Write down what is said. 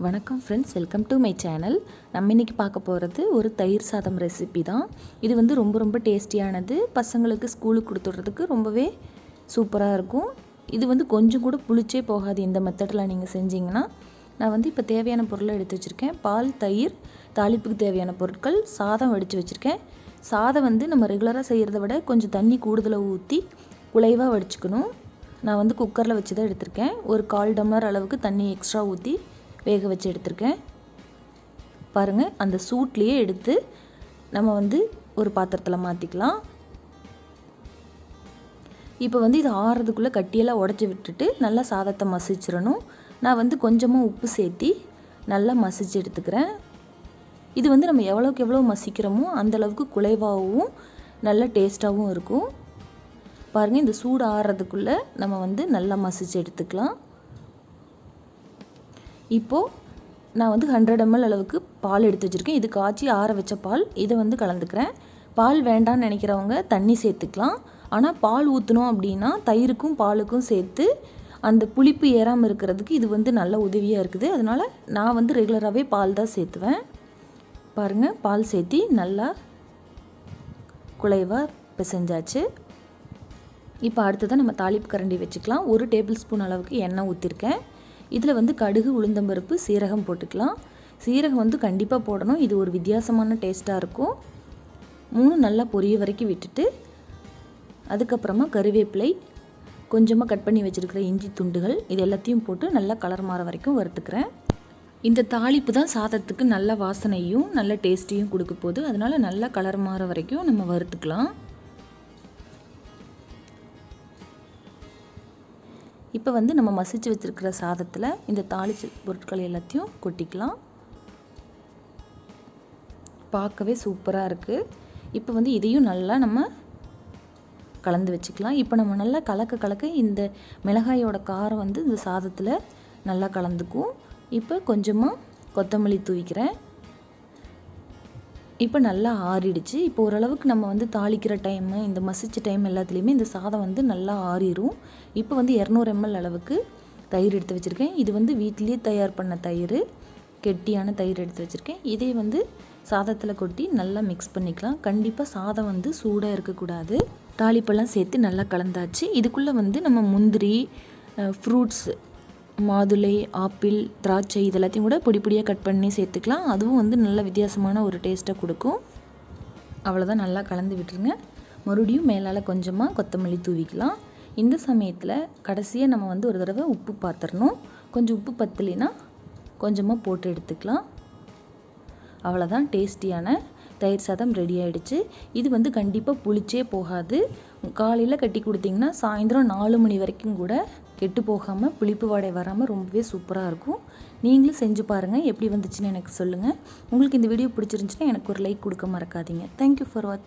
வணக்கம் friends, welcome to my channel. நம்ம இன்றைக்கி பார்க்க போகிறது ஒரு தயிர் சாதம் ரெசிபி தான். இது வந்து ரொம்ப டேஸ்டியானது. பசங்களுக்கு ஸ்கூலுக்கு கொடுத்துட்றதுக்கு ரொம்பவே சூப்பராக இருக்கும். இது வந்து கொஞ்சம் கூட புளிச்சே போகாது இந்த மெத்தடில் நீங்கள் செஞ்சிங்கன்னா. நான் வந்து இப்போ தேவையான பொருளை எடுத்து வச்சுருக்கேன். பால், தயிர், தாளிப்புக்கு தேவையான பொருட்கள், சாதம் வடித்து வச்சுருக்கேன். சாதம் வந்து நம்ம ரெகுலராக செய்கிறத விட கொஞ்சம் தண்ணி கூடுதலாக ஊற்றி குலைவாக வடிச்சுக்கணும். நான் வந்து குக்கரில் வச்சு தான் எடுத்திருக்கேன். ஒரு 1/4 டம்ளர் அளவுக்கு தண்ணி எக்ஸ்ட்ரா ஊற்றி வேக வச்சு எடுத்திருக்கேன். பாருங்கள், அந்த சூட்லேயே எடுத்து நம்ம வந்து ஒரு பாத்திரத்தில் மாற்றிக்கலாம். இப்போ வந்து இது ஆறுறதுக்குள்ளே கட்டியெல்லாம் உடச்சி விட்டுட்டு நல்லா சாதத்தை மசிச்சிடணும். நான் வந்து கொஞ்சமாக உப்பு சேர்த்தி நல்லா மசிச்சு எடுத்துக்கிறேன். இது வந்து நம்ம எவ்வளோக்கு எவ்வளோ மசிக்கிறோமோ அந்தளவுக்கு குலைவாகவும் நல்ல டேஸ்ட்டாகவும் இருக்கும். பாருங்கள், இந்த சூடு ஆறுறதுக்குள்ளே நம்ம வந்து நல்லா மசிச்சு எடுத்துக்கலாம். இப்போது நான் வந்து 100 ml அளவுக்கு பால் எடுத்து வச்சுருக்கேன். இது காய்ச்சி ஆற வச்ச பால். இதை வந்து கலந்துக்கிறேன். பால் வேண்டான்னு நினைக்கிறவங்க தண்ணி சேர்த்துக்கலாம். ஆனால் பால் ஊற்றணும் அப்படின்னா தயிருக்கும் பாலுக்கும் சேர்த்து அந்த புளிப்பு ஏறாமல் இருக்கிறதுக்கு இது வந்து நல்ல உதவியாக இருக்குது. அதனால் நான் வந்து ரெகுலராகவே பால் தான் சேர்த்துவேன். பாருங்கள், பால் சேர்த்தி நல்லா குலைவாக பிசைஞ்சாச்சு. இப்போ அடுத்ததான் நம்ம தாளிப்பு கரண்டி வச்சுக்கலாம். 1 டேபிள் ஸ்பூன் அளவுக்கு எண்ணெய் ஊற்றிருக்கேன். இதில் வந்து கடுகு, உளுந்தம்பருப்பு, சீரகம் போட்டுக்கலாம். சீரகம் வந்து கண்டிப்பாக போடணும். இது ஒரு வித்தியாசமான டேஸ்ட்டாக இருக்கும். 3 நல்லா பொரிய வரைக்கும் விட்டுட்டு அதுக்கப்புறமா கருவேப்பிலை, கொஞ்சமாக கட் பண்ணி வச்சுருக்கிற இஞ்சி துண்டுகள், இது எல்லாத்தையும் போட்டு நல்லா கலர் மாற வரைக்கும் வறுத்துக்கிறேன். இந்த தாளிப்பு தான் சாதத்துக்கு நல்ல வாசனையும் நல்ல டேஸ்ட்டையும் கொடுக்க போகுது. அதனால் நல்லா கலர் மாற வரைக்கும் நம்ம வறுத்துக்கலாம். இப்போ வந்து நம்ம மசிச்சு வச்சுருக்கிற சாதத்தில் இந்த தாளிச்ச பொருட்கள் எல்லாத்தையும் கொட்டிக்கலாம். பார்க்கவே சூப்பராக இருக்குது. இப்போ வந்து இதையும் நல்லா நம்ம கலந்து வச்சுக்கலாம். இப்போ நம்ம நல்லா கலக்க இந்த மிளகாயோட காரம் வந்து இந்த சாதத்தில் நல்லா கலந்துக்கும். இப்போ கொஞ்சமாக கொத்தமல்லி தூவிக்கிறேன். இப்போ நல்லா ஆறிடுச்சு. இப்போ ஓரளவுக்கு நம்ம வந்து தாளிக்கிற டைமு, இந்த மசிச்ச டைம் எல்லாத்துலேயுமே இந்த சாதம் வந்து நல்லா ஆறிடும். இப்போ வந்து 200 ml அளவுக்கு தயிர் எடுத்து வச்சுருக்கேன். இது வந்து வீட்டிலேயே தயார் பண்ண தயிர், கெட்டியான தயிர் எடுத்து வச்சுருக்கேன். இதே வந்து சாதத்தில் கொட்டி நல்லா மிக்ஸ் பண்ணிக்கலாம். கண்டிப்பாக சாதம் வந்து சூடாக இருக்கக்கூடாது. தாளிப்பெல்லாம் சேர்த்து நல்லா கலந்தாச்சு. இதுக்குள்ளே வந்து நம்ம முந்திரி, ஃப்ரூட்ஸ், மாதுளை, ஆப்பிள், திராட்சை இது எல்லாத்தையும் கூட பொடியாக கட் பண்ணி சேர்த்துக்கலாம். அதுவும் வந்து நல்ல வித்தியாசமான ஒரு டேஸ்ட்டை கொடுக்கும். அவ்வளோதான், நல்லா கலந்து விட்டுருங்க. மறுபடியும் மேலால் கொஞ்சமாக கொத்தமல்லி தூவிக்கலாம். இந்த சமயத்தில் கடைசியாக நம்ம வந்து ஒரு தடவை உப்பு பார்த்துடணும். கொஞ்சம் உப்பு பத்தலைன்னா கொஞ்சமாக போட்டு எடுத்துக்கலாம். அவ்வளோதான், டேஸ்டியான தயிர் சாதம் ரெடி ஆகிடுச்சு. இது வந்து கண்டிப்பாக புளிச்சே போகாது. காலையில் கட்டி கொடுத்திங்கன்னா சாயந்தரம் 4 மணி வரைக்கும் கூட கெட்டு போகாமல், புளிப்பு வாடை வராமல் ரொம்பவே சூப்பராக இருக்கும். நீங்களும் செஞ்சு பாருங்கள். எப்படி வந்துச்சுன்னு எனக்கு சொல்லுங்கள். உங்களுக்கு இந்த வீடியோ பிடிச்சிருந்துச்சுன்னா எனக்கு ஒரு லைக் கொடுக்க மறக்காதீங்க. தேங்க்யூ ஃபார் வாட்சிங்.